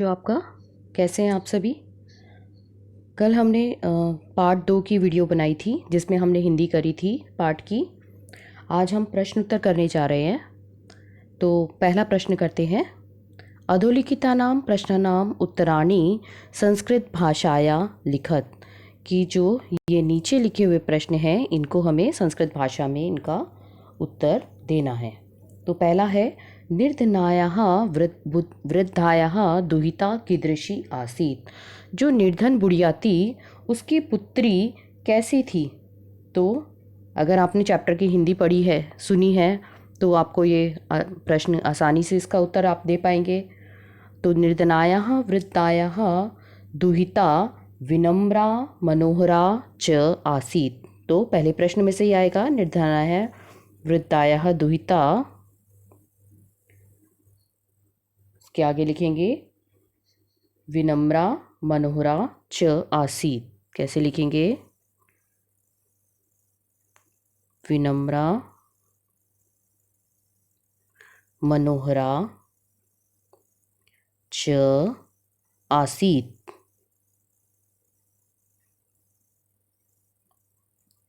जो आपका कैसे हैं आप सभी। कल हमने पार्ट 2 की वीडियो बनाई थी जिसमें हमने हिंदी करी थी पार्ट की। आज हम प्रश्न उत्तर करने जा रहे हैं। तो पहला प्रश्न करते हैं। अधोलिखितानां प्रश्नानां उत्तराणि संस्कृत भाषाया लिखत। कि जो ये नीचे लिखे हुए प्रश्न हैं इनको हमें संस्कृत भाषा में इनका उत्तर देना है। तो पहला है, निर्धनायाः वृद्धायाः दुहिता कीदृशी आसीत्। जो निर्धन बुढ़िया थी उसकी पुत्री कैसी थी। तो अगर आपने चैप्टर की हिंदी पढ़ी है, सुनी है, तो आपको ये प्रश्न आसानी से इसका उत्तर आप दे पाएंगे। तो निर्धनायाः वृद्धायाः दुहिता विनम्रा मनोहरा च आसीत्। तो पहले प्रश्न में से ही आएगा, निर्धनायाः वृद्धायाः दुहिता, इसके आगे लिखेंगे विनम्रा मनोहरा च आसीत्। कैसे लिखेंगे? विनम्रा मनोहरा च आसीत्।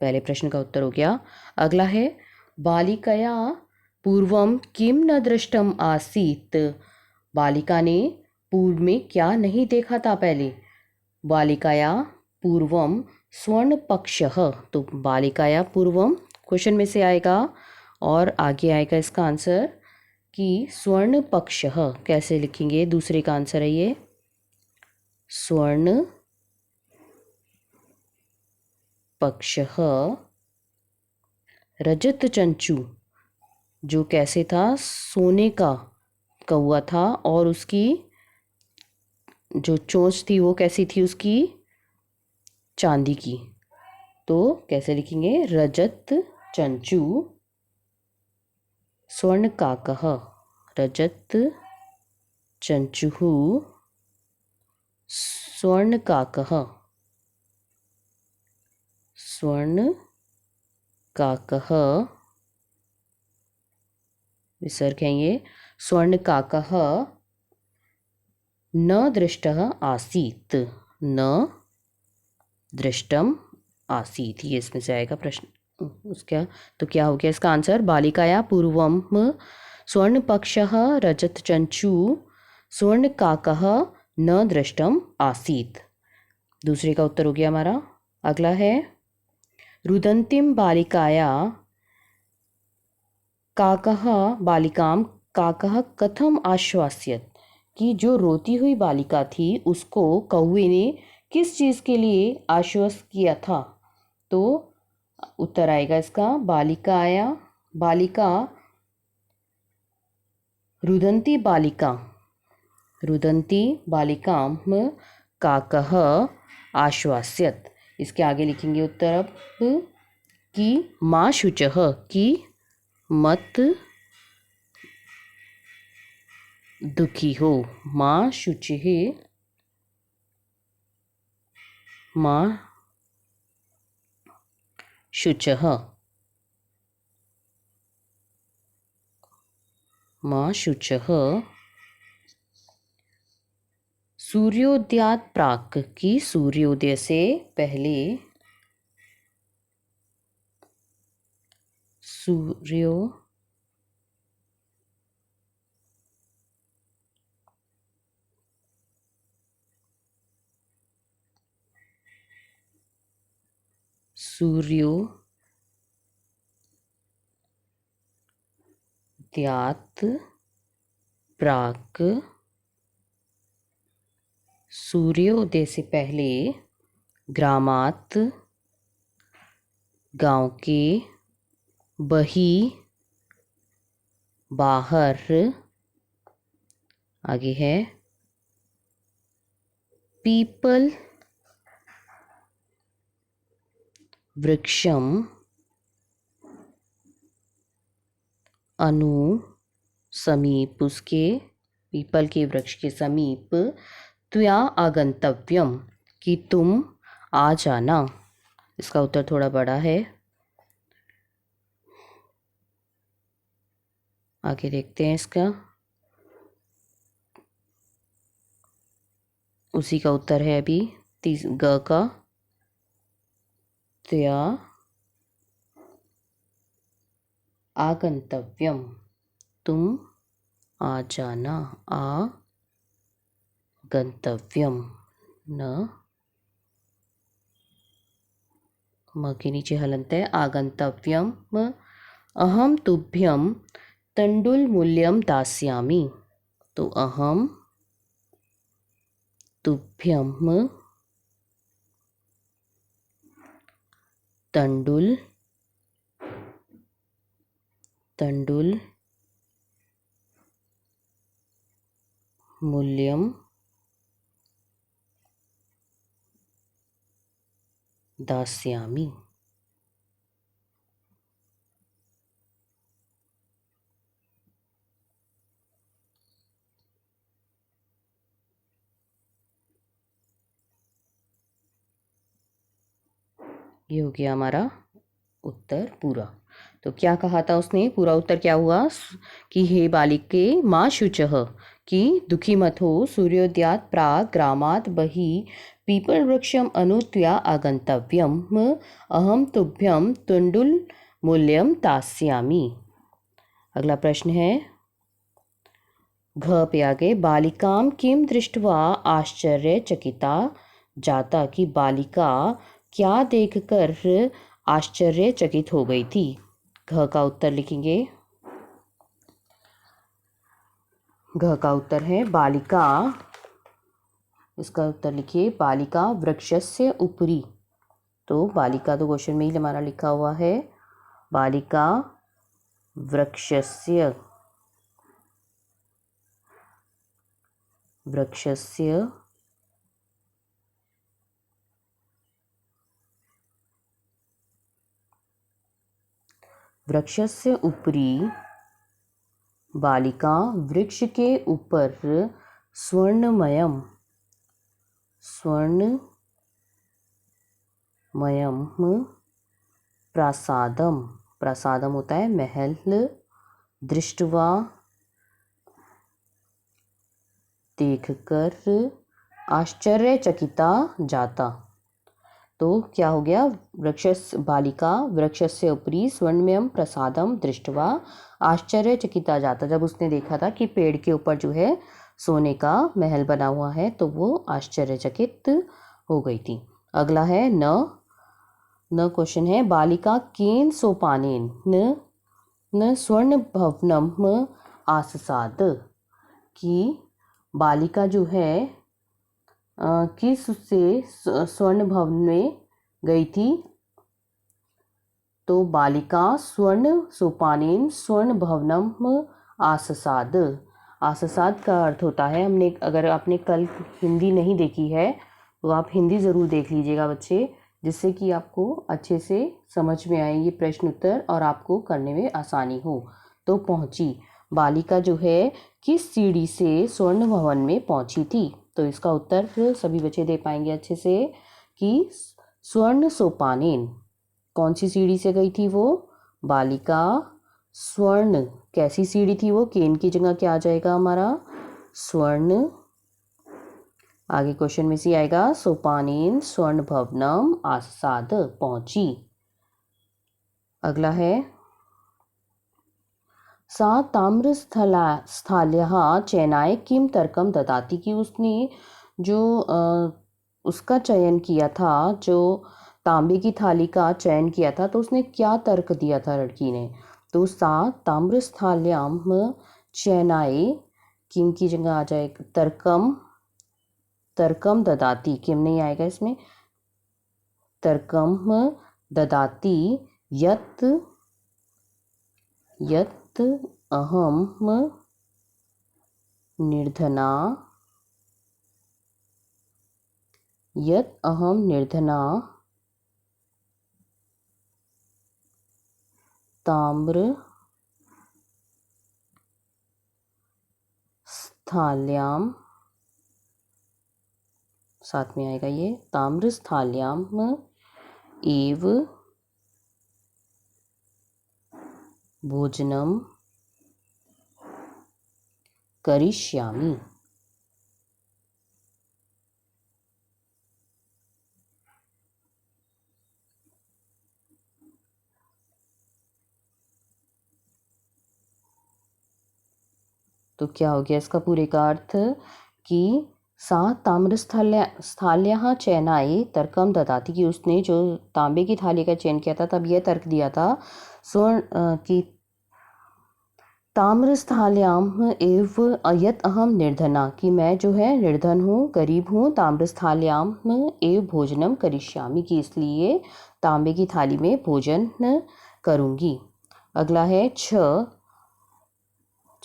पहले प्रश्न का उत्तर हो गया। अगला है, बालिकया पूर्वम किम न दृष्टम आसीत्। बालिका ने पूर्व में क्या नहीं देखा था पहले। बालिकाया पूर्वम स्वर्ण पक्षः। तो बालिकाया पूर्वम क्वेश्चन में से आएगा और आगे आएगा इसका आंसर कि स्वर्ण पक्षः। कैसे लिखेंगे? दूसरे का आंसर है ये, स्वर्ण पक्षः रजत चंचू। जो कैसे था? सोने का कौवा था और उसकी जो चोंच थी वो कैसी थी? उसकी चांदी की। तो कैसे लिखेंगे? रजत चंचू स्वर्ण काकः। रजत चंचुः स्वर्ण काकः। स्वर्ण काकः विसर्ग है ये। स्वर्ण काकः न दृष्टः आसीत्। न दृष्टम आसीत्, ये इसमें से आएगा प्रश्न। उसका तो क्या हो गया इसका आंसर? बालिकाया पूर्वम स्वर्ण पक्षः रजत चंचू स्वर्ण काकः न दृष्टम आसीत्। दूसरे का उत्तर हो गया हमारा। अगला है, रुदन्तीं बालिकाया काकः बालिकां काकः कथम आश्वास्यत्। कि जो रोती हुई बालिका थी उसको कौवे ने किस चीज़ के लिए आश्वस्त किया था। तो उत्तर आएगा इसका, बालिका रुदन्ती बालिकां काकः आश्वास्यत्। इसके आगे लिखेंगे उत्तर अब कि माँ शुचः। कि मत दुखी हो। माँ शुचिः माँ शुचः। माँ शुचः सूर्योदयात् प्राक्। की सूर्योदय से पहले सूर्योदयात् प्राक्। सूर्योदय से पहले ग्रामात् गांव के बाहर आगे है पीपल वृक्षम अनु समीप। उसके पीपल के वृक्ष के समीप त्वया आगंतव्यम। कि तुम आ जाना। इसका उत्तर थोड़ा बड़ा है, आगे देखते हैं इसका। उसी का उत्तर है अभी ग का त्वया आगंतव्यम, तुम आ जाना, आगंतव्यम, न म के नीचे हलंत है, आगंतव्यम, अहम तुभ्यम तंडुलमूल्यम दास्यामि, तो अहम तुभ्यम तंडुल मूल्यम दास्यामि। ये हो गया हमारा उत्तर पूरा। तो क्या कहा था उसने, पूरा उत्तर क्या हुआ कि हे बालिके माँ शुचः, कि दुखी मत हो, सूर्योदयात् प्राग ग्रामात् बहिः पीपल वृक्षम अनुत्या आगंतव्यम, अहम तुभ्यम तुंडुल मूल्यम दास्यामि। अगला प्रश्न है घ पे आगे, बालिकाम किम दृष्ट्वा आश्चर्यचकिता जाता, कि बालिका क्या देखकर आश्चर्यचकित हो गई थी। घ का उत्तर लिखेंगे, घ का उत्तर है बालिका, इसका उत्तर लिखिए बालिका वृक्षस्य उपरि। तो बालिका तो क्वेश्चन में ही हमारा लिखा हुआ है, बालिका वृक्षस्य वृक्षस्य उपरि, बालिका वृक्ष के ऊपर स्वर्णमयम प्रासादम, प्रासादम होता है महल, दृष्टवा देखकर, आश्चर्यचकिता जाता। तो क्या हो गया, बालिका वृक्षस्य उपरि स्वर्णमयम प्रसादम दृष्टवा आश्चर्यचकिता जाता, जब उसने देखा था कि पेड़ के ऊपर जो है सोने का महल बना हुआ है तो वो आश्चर्यचकित हो गई थी। अगला है न क्वेश्चन है, बालिका केन सोपानेन न स्वर्ण भवनम आससाद, कि बालिका जो है किस से स्वर्ण भवन में गई थी। तो बालिका स्वर्ण सोपानेन स्वर्ण भवनम आससाद, आससाद का अर्थ होता है, अगर आपने कल हिंदी नहीं देखी है तो आप हिंदी ज़रूर देख लीजिएगा बच्चे, जिससे कि आपको अच्छे से समझ में आए ये प्रश्न उत्तर और आपको करने में आसानी हो। तो पहुंची, बालिका जो है किस सीढ़ी से स्वर्ण भवन में पहुंची थी। तो इसका उत्तर सभी बच्चे दे पाएंगे अच्छे से कि स्वर्ण सोपानेन, कौन सी सीढ़ी से गई थी वो, बालिका स्वर्ण, कैसी सीढ़ी थी वो, केन की जगह क्या आ जाएगा हमारा स्वर्ण, आगे क्वेश्चन में से आएगा सोपानेन स्वर्ण भवनम आसाद, पहुंची। अगला है सा ताम्र स्थाल्याः चयनाय किम तर्कम ददाति, कि उसने जो उसका चयन किया था, जो तांबे की थाली का चयन किया था, तो उसने क्या तर्क दिया था लड़की ने। तो सा ताम्र स्थाल्याम चयनाय, किम की जगह आ जाएगा तर्कम ददाति, किम नहीं आएगा इसमें, तर्कम ददाति यत् अहम निर्धना ताम्र स्थाल्याम, साथ में आएगा ये ताम्र स्थाल्याम एव भोजनम करिष्यामि। तो क्या हो गया इसका पूरे का अर्थ कि सा ताम्रस्थाल्याः चयनाय तर्कम ददाति, कि उसने जो तांबे की थाली का चयन किया था तब यह तर्क दिया था कि ताम्रस्थाल्याम एव यत अहम निर्धना, कि मैं जो है निर्धन हूँ, गरीब हूँ, ताम्रस्थाल्याम एव भोजनम करिष्यामि, कि इसलिए तांबे की थाली में भोजन करूँगी। अगला है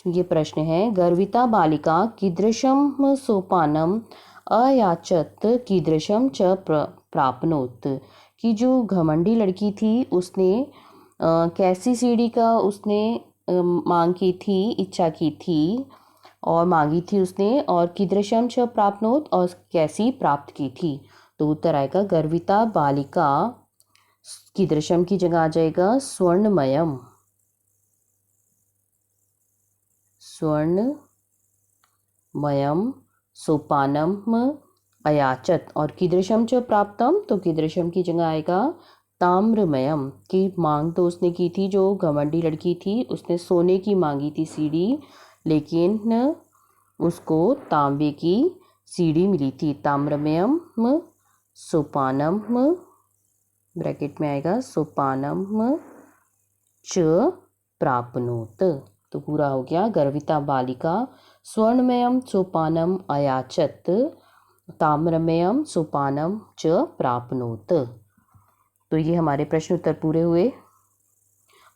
ये प्रश्न है, गर्विता बालिका कीदृशम सोपानम अयाचत कीदृशम च प्राप्नोत, कि जो घमंडी लड़की थी उसने कैसी सीढ़ी का उसने मांग की थी, इच्छा की थी और मांगी थी उसने, और कीदृशम च प्राप्नोत, और कैसी प्राप्त की थी। तो उत्तर आएगा गर्विता बालिका, कीदृशम की जगह आ जाएगा स्वर्णमयम, स्वर्णमयम सोपानम अयाचत, और कीदृशम च प्राप्तम, तो कीदृशम की जगह आएगा ताम्रमयम, की मांग तो उसने की थी, जो घमंडी लड़की थी उसने सोने की मांगी थी सीढ़ी, लेकिन उसको तांबे की सीढ़ी मिली थी। ताम्रमयम सोपानम, ब्रैकेट में आएगा सोपानम च प्राप्नोत। तो पूरा हो गया, गर्विता बालिका स्वर्णमयम सोपानम अयाचत ताम्रमयम सोपानम च प्राप्नोत। तो ये हमारे प्रश्न उत्तर पूरे हुए।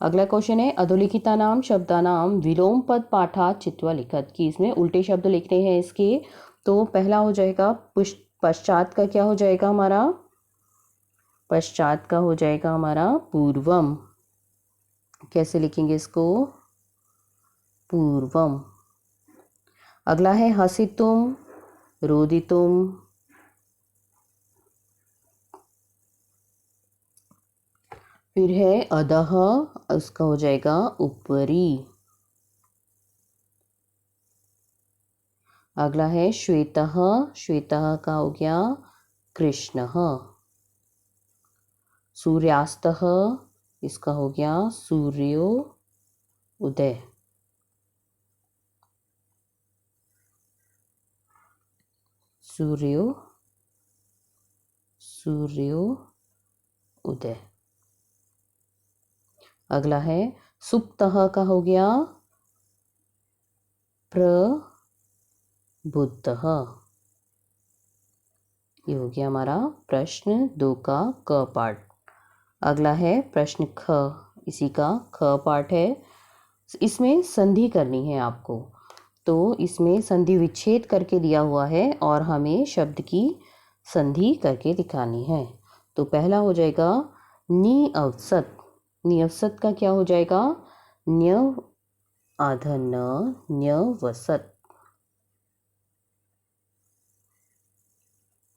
अगला क्वेश्चन है, अधोलिखितानाम शब्दानाम विलोम पद पाठा चित्वा लिखत, कि इसमें उल्टे शब्द लिखने हैं इसके। तो पहला हो जाएगा पश्चात का क्या हो जाएगा हमारा, पश्चात का हो जाएगा हमारा पूर्वम। कैसे लिखेंगे इसको, पूर्वम। अगला है हसितुम रोदितुम, फिर है अधः, उसका हो जाएगा ऊपरी। अगला है श्वेतः, श्वेतः का हो गया कृष्णः। सूर्यास्तः, इसका हो गया सूर्यो उदय। सूर्यो उदय। अगला है सुप्तः का हो गया प्रबुद्धः। ये हो गया हमारा प्रश्न 2 का क पार्ट। अगला है प्रश्न ख, इसी का ख पार्ट है। इसमें संधि करनी है आपको, तो इसमें संधि विच्छेद करके दिया हुआ है और हमें शब्द की संधि करके दिखानी है। तो पहला हो जाएगा निअवसत, निअवसत का क्या हो जाएगा न्य आधा न न्यवसत,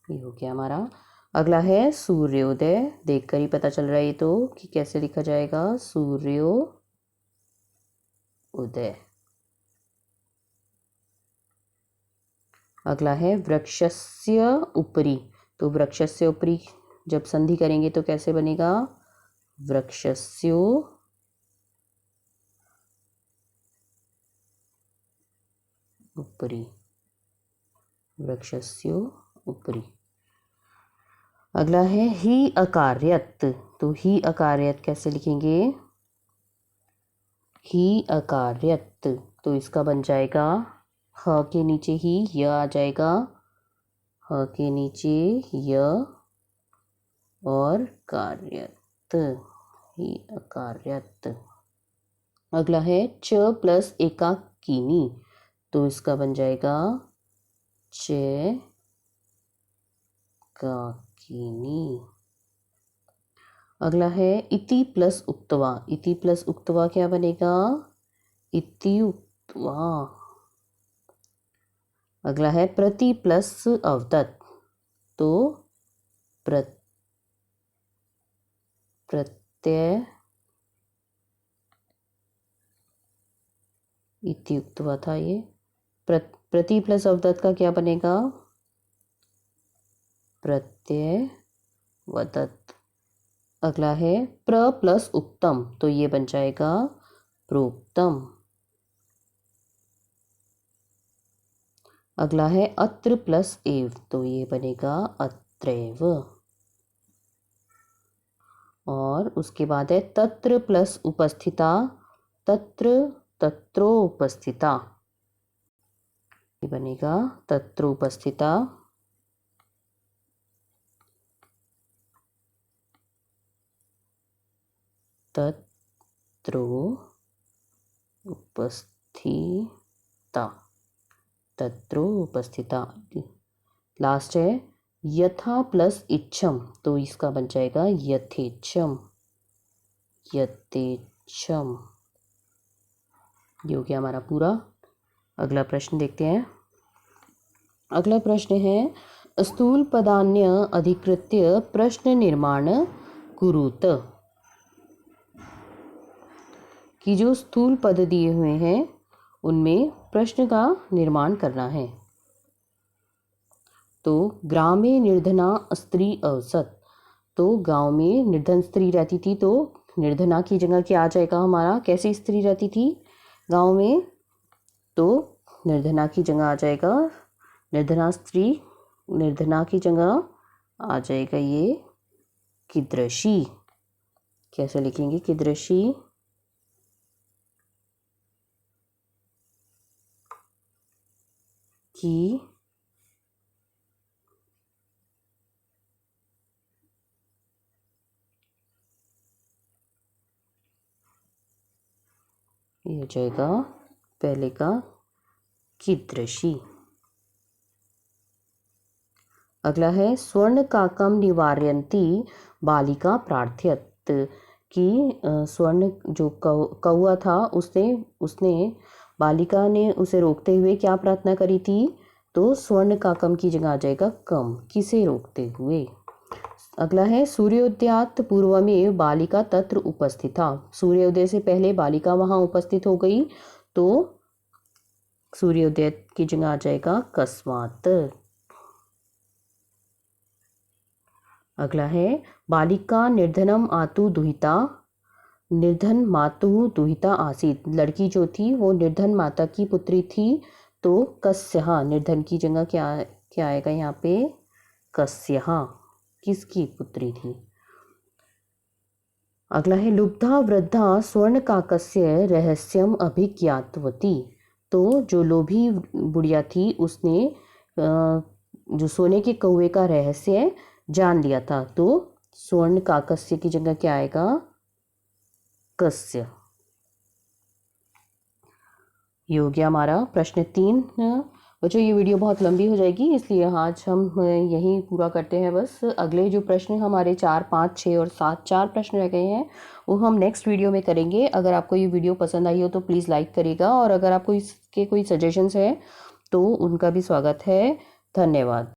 ये हो गया हमारा। अगला है सूर्योदय, देखकर ही पता चल रहा है ये तो कि कैसे लिखा जाएगा सूर्योदय। अगला है वृक्षस्य उपरि, तो वृक्षस्य उपरि जब संधि करेंगे तो कैसे बनेगा वृक्षस्यो उपरि, वृक्षस्यो उपरि। अगला है ही अकार्यत, तो ही अकार्यत कैसे लिखेंगे ही अकार्यत, तो इसका बन जाएगा ह के नीचे ही य आ जाएगा, ह के नीचे य और कार्यत, ही अकार्यत। अगला है च प्लस एकाकिनी, तो इसका बन जाएगा च काकिनी। अगला है इति प्लस उक्तवा, इति प्लस उक्तवा क्या बनेगा इति उक्तवा। अगला है प्रति प्लस अवदत, तो प्रत्यय इति उक्तवा था ये। प्रति प्लस अवदत का क्या बनेगा प्रत्यय वदत। अगला है प्र प्लस उक्तम, तो ये बन जाएगा प्रोक्तम। अगला है अत्र प्लस एव, तो ये बनेगा अत्रैव। और उसके बाद है तत्र प्लस उपस्थिता, तत्र तत्रोपस्थिता, ये बनेगा तत्रोपस्थिता। तत्रो उपस्थिता, तत्रो उपस्थिता। लास्ट है यथा प्लस इच्छम, तो इसका बन जाएगा यथेच्छम, यथेच्छम। ये हो गया हमारा पूरा। अगला प्रश्न देखते हैं। अगला प्रश्न है स्थूल पदान्य अधिकृत्य प्रश्न निर्माण कुरुत, कि जो स्थूल पद दिए हुए हैं उनमें प्रश्न का निर्माण करना है। तो ग्रामे निर्धना स्त्री अवसत, तो गांव में निर्धन स्त्री रहती थी, तो निर्धना की जगह क्या आ जाएगा हमारा, कैसी स्त्री रहती थी गांव में, तो निर्धना की जगह आ जाएगा निर्धना स्त्री, निर्धना की जगह आ जाएगा ये कीदृशी। कैसे लिखेंगे कीदृशी, की ये हो जाएगा पहले का कीदृशी। अगला है स्वर्ण काकम निवारयन्ती बालिका प्रार्थयत, कि स्वर्ण जो कौआ था उसने बालिका ने उसे रोकते हुए क्या प्रार्थना करी थी, तो स्वर्ण काकम की जगह आ जाएगा कम, किसे रोकते हुए। अगला है सूर्योदयात पूर्वमेव बालिका तत्र उपस्थिता, सूर्योदय से पहले बालिका वहाँ उपस्थित हो गई, तो सूर्योदय की जगह आ जाएगा कस्मात। अगला है बालिका निर्धनम आतु दुहिता, निर्धन मातु दुहिता आसीत, लड़की जो थी वो निर्धन माता की पुत्री थी, तो कस्यहा, निर्धन की जगह क्या क्या आएगा यहाँ पे, कस्यहा, किसकी पुत्री थी। अगला है लुब्धा वृद्धा स्वर्ण काकस्य रहस्यम अभिज्ञातवती, तो जो लोभी बुढ़िया थी उसने जो सोने के कौवे का रहस्य जान लिया था, तो स्वर्ण काकस्य की जगह क्या आएगा, कस्य। ये हो गया हमारा प्रश्न 3। बच्चों ये वीडियो बहुत लंबी हो जाएगी, इसलिए आज हम यहीं पूरा करते हैं बस। अगले जो प्रश्न हमारे 4, 5, 6 और 7 4 प्रश्न रह गए हैं वो हम नेक्स्ट वीडियो में करेंगे। अगर आपको ये वीडियो पसंद आई हो तो प्लीज़ लाइक करिएगा, और अगर आपको इसके कोई सजेशंस है तो उनका भी स्वागत है। धन्यवाद।